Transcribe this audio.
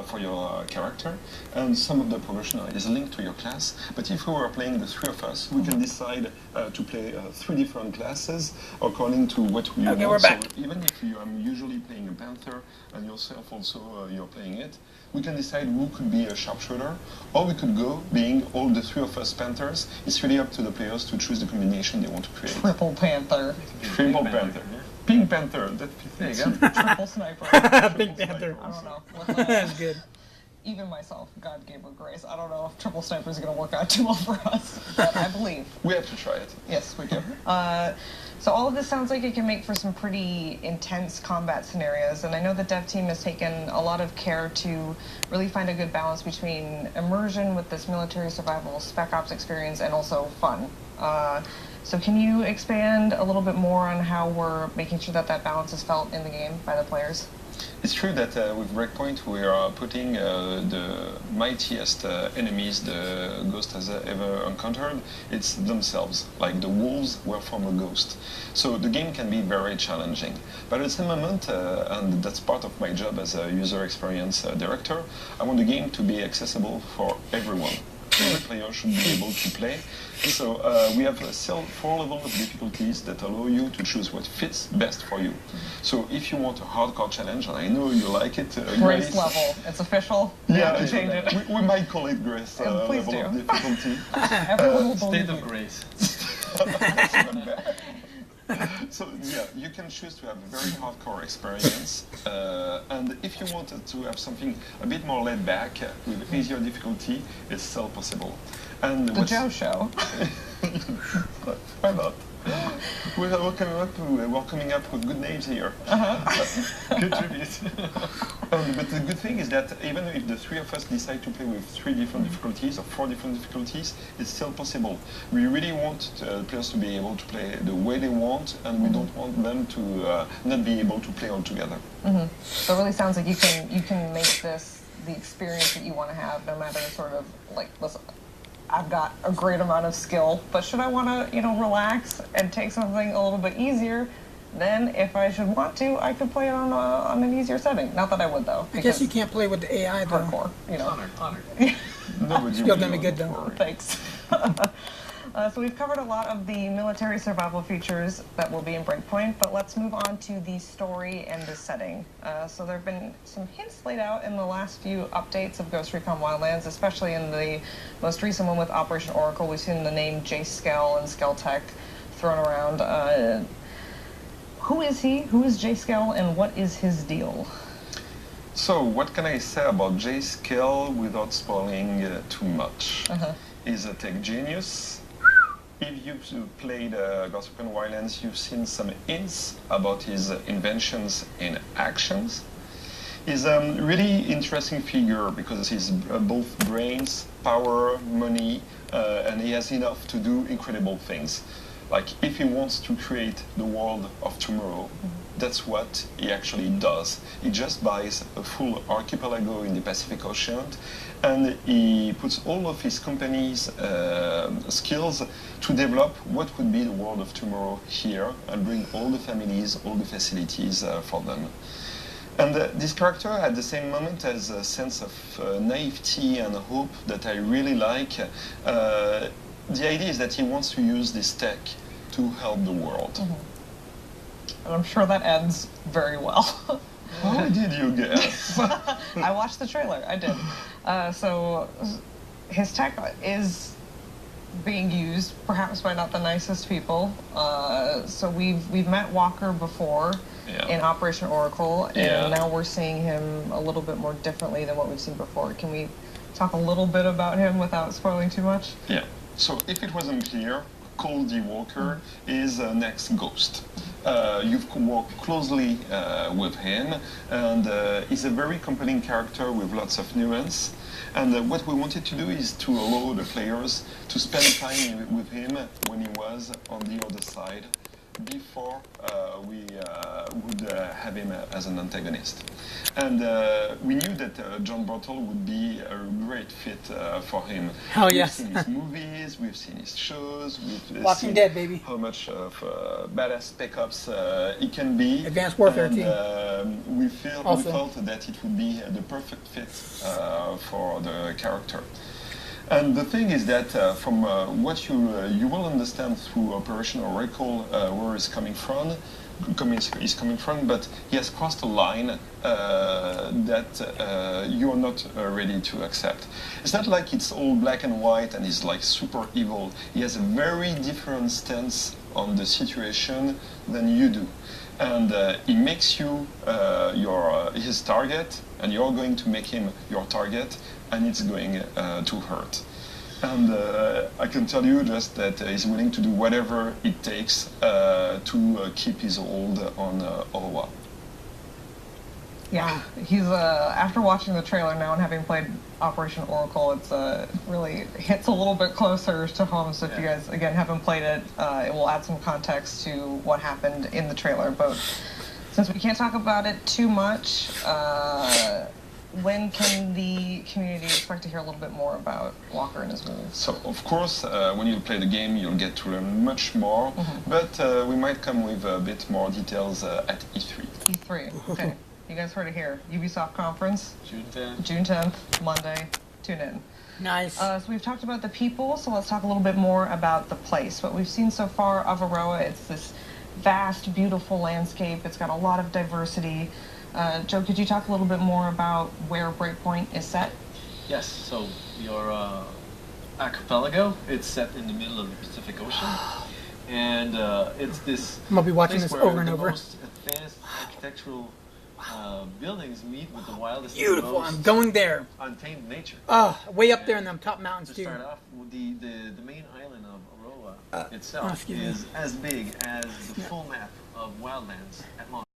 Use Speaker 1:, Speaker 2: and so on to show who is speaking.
Speaker 1: for your character, and some of the progression is linked to your class. But if we were playing the three of us, we can decide to play three different classes according to what we want.
Speaker 2: We're back.
Speaker 1: So even if I'm usually playing a Panther and yourself also you're playing it, we can decide who could be a sharpshooter, or we could go being all the three of us Panthers. It's really up to the players to choose the combination they want to create.
Speaker 3: Triple Panther.
Speaker 1: Triple Panther. Pink Panther. That
Speaker 4: There you
Speaker 1: fits.
Speaker 4: go.
Speaker 3: Triple Sniper.
Speaker 2: Pink Panther.
Speaker 3: I don't know.
Speaker 2: That's good.
Speaker 3: Even myself, God gave her grace. I don't know if Triple Sniper is going to work out too well for us, but I believe.
Speaker 1: We have to try it.
Speaker 3: Yes, we do. So all of this sounds like it can make for some pretty intense combat scenarios, and I know the dev team has taken a lot of care to really find a good balance between immersion with this military survival spec ops experience and also fun. So can you expand a little bit more on how we're making sure that that balance is felt in the game by the players?
Speaker 1: It's true that with Breakpoint we are putting the mightiest enemies the Ghost has ever encountered. It's themselves, like the wolves were from a ghost. So the game can be very challenging. But at the same moment, and that's part of my job as a user experience director, I want the game to be accessible for everyone. Every player should be able to play. So we have still 4 levels of difficulties that allow you to choose what fits best for you. So if you want a hardcore challenge, and I know you like it,
Speaker 3: Grace level. It's official.
Speaker 1: yeah,
Speaker 3: Change it.
Speaker 1: we might call it Grace
Speaker 3: Please
Speaker 1: level of
Speaker 3: do.
Speaker 1: difficulty.
Speaker 3: Everyone will believe
Speaker 4: State of
Speaker 3: you.
Speaker 4: grace.
Speaker 1: That's not bad. So yeah, you can choose to have a very hardcore experience, and if you wanted to have something a bit more laid back with easier difficulty, it's still possible. And
Speaker 3: The Joe Show.
Speaker 1: why not? We're coming up with good names here.
Speaker 4: Good tribute.
Speaker 1: But the good thing is that even if the three of us decide to play with 3 different difficulties or 4 different difficulties, it's still possible. We really want players to be able to play the way they want, and we don't want them to not be able to play all together.
Speaker 3: So it really sounds like you can make this the experience that you want to have, no matter sort of like, listen, I've got a great amount of skill, but should I want to, relax and take something a little bit easier, then if I should want to, I could play it on an easier setting. Not that I would though.
Speaker 2: I guess you can't play with the AI though.
Speaker 3: hardcore,
Speaker 4: Honored.
Speaker 2: Still gonna be good though.
Speaker 3: Thanks. So we've covered a lot of the military survival features that will be in Breakpoint, but let's move on to the story and the setting. So there have been some hints laid out in the last few updates of Ghost Recon Wildlands, especially in the most recent one with Operation Oracle. We've seen the name J. Skell and Skell Tech thrown around. Who is he? Who is J. Skell, and what is his deal?
Speaker 1: So what can I say about J. Skell without spoiling too much? He's a tech genius. If you've played Ghost Recon Wildlands, you've seen some hints about his inventions and actions. He's a really interesting figure because he's both brains, power, money, and he has enough to do incredible things. Like, if he wants to create the world of tomorrow, that's what he actually does. He just buys a full archipelago in the Pacific Ocean, and he puts all of his company's skills to develop what would be the world of tomorrow here, and bring all the families, all the facilities for them. And this character at the same moment has a sense of naivety and hope that I really like. The idea is that he wants to use this tech to help the world.
Speaker 3: And I'm sure that ends very well.
Speaker 1: How did you guess?
Speaker 3: I watched the trailer, I did. So his tech is being used, perhaps by not the nicest people. So we've met Walker before in Operation Oracle, and now we're seeing him a little bit more differently than what we've seen before. Can we talk a little bit about him without spoiling too much?
Speaker 1: Yeah. So if it wasn't clear, Cole D. Walker is an ex-Ghost. You've worked closely with him, and he's a very compelling character with lots of nuance. And what we wanted to do is to allow the players to spend time with him when he was on the other side, before we would have him as an antagonist. And we knew that John Bartle would be a great fit for him.
Speaker 2: Oh, yes.
Speaker 1: We've seen his movies, we've seen his shows, we've
Speaker 2: Walking
Speaker 1: seen
Speaker 2: Dead, baby.
Speaker 1: how much of badass spec ops he can be.
Speaker 2: Advanced Warfare
Speaker 1: and,
Speaker 2: team.
Speaker 1: We felt that it would be the perfect fit for the character. And the thing is that from what you will understand through Operational Recall where he's coming from, but he has crossed a line that you are not ready to accept. It's not like it's all black and white and he's like super evil. He has a very different stance on the situation than you do. And he makes you his target, and you're going to make him your target, and it's going to hurt. And I can tell you just that he's willing to do whatever it takes to keep his hold on Ottawa.
Speaker 3: Yeah, he's after watching the trailer now and having played Operation Oracle, it's really hits a little bit closer to home. So if you guys again haven't played it, it will add some context to what happened in the trailer. But since we can't talk about it too much, when can the community expect to hear a little bit more about Walker and his moves?
Speaker 1: So, of course, when you play the game, you'll get to learn much more, but we might come with a bit more details at E3.
Speaker 3: E3, okay. You guys heard it here. Ubisoft conference.
Speaker 4: June 10th.
Speaker 3: June 10th, Monday. Tune in.
Speaker 2: Nice.
Speaker 3: So we've talked about the people, so let's talk a little bit more about the place. What we've seen so far of Aroa, it's this vast, beautiful landscape. It's got a lot of diversity. Joe, could you talk a little bit more about where Breakpoint is set?
Speaker 4: Yes, so your archipelago, it's set in the middle of the Pacific Ocean. And it's this
Speaker 2: I'm going to be watching
Speaker 4: place
Speaker 2: this
Speaker 4: where
Speaker 2: over and
Speaker 4: the
Speaker 2: over.
Speaker 4: most advanced architectural buildings meet with the wildest
Speaker 2: Beautiful.
Speaker 4: and
Speaker 2: I'm
Speaker 4: most
Speaker 2: going there.
Speaker 4: untamed nature.
Speaker 2: Oh, way up there in them top mountains,
Speaker 4: To
Speaker 2: too.
Speaker 4: start off, the main island of Aroa itself
Speaker 2: excuse me.
Speaker 4: is as big as the full map of wildlands at launch.